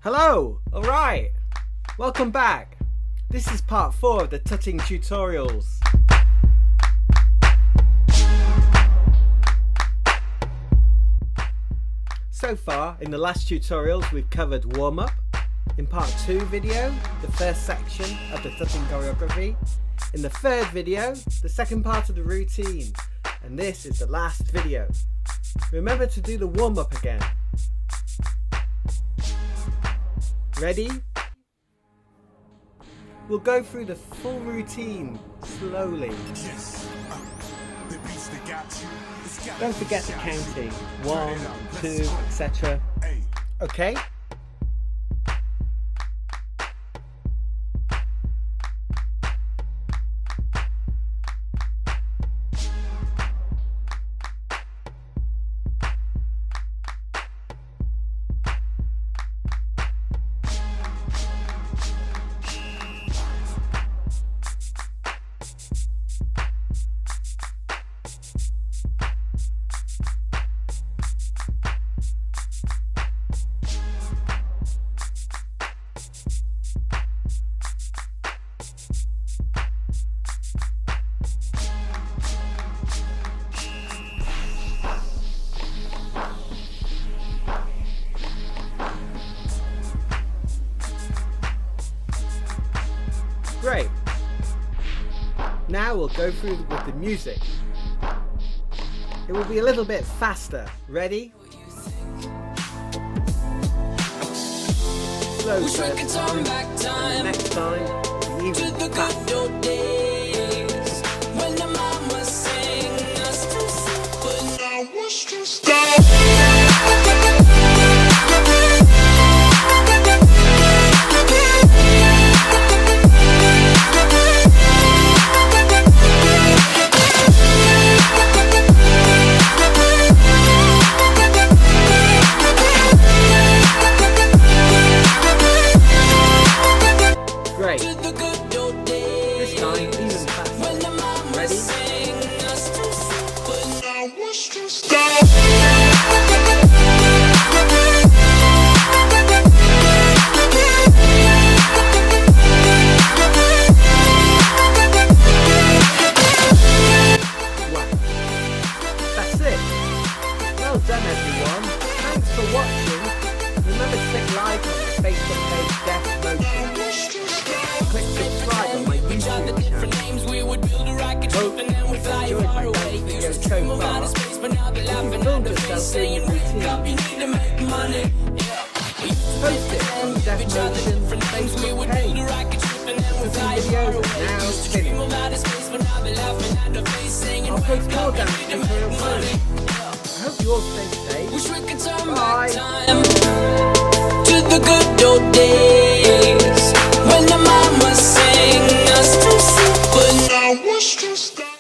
Hello! Alright! Welcome back! This is part 4 of the Tutting tutorials. So far, in the last tutorials, we've covered warm-up. In part 2 video, the first section of the Tutting choreography. In the third video, the second part of the routine. And this is the last video. Remember to do the warm-up again. Ready? We'll go through the full routine slowly. Don't forget the counting. 1, 2, etc. Okay? Great. Now we'll go through with the music. It will be a little bit faster. Ready? Slow first time, and the next time even faster. This time, even faster. Ready? Wow. That's it. Well done, everyone. Thanks for watching. Remember to click like on my Facebook page, Deaf Motion. Click subscribe on my YouTube channel. Hope you've enjoyed my dance videos so far. If you filmed yourself doing your routine, post it on the Deaf Motion Facebook page. The videos are now finished. I'll post more dance tutorials soon. I hope you all stay safe. Bye! To the good old days.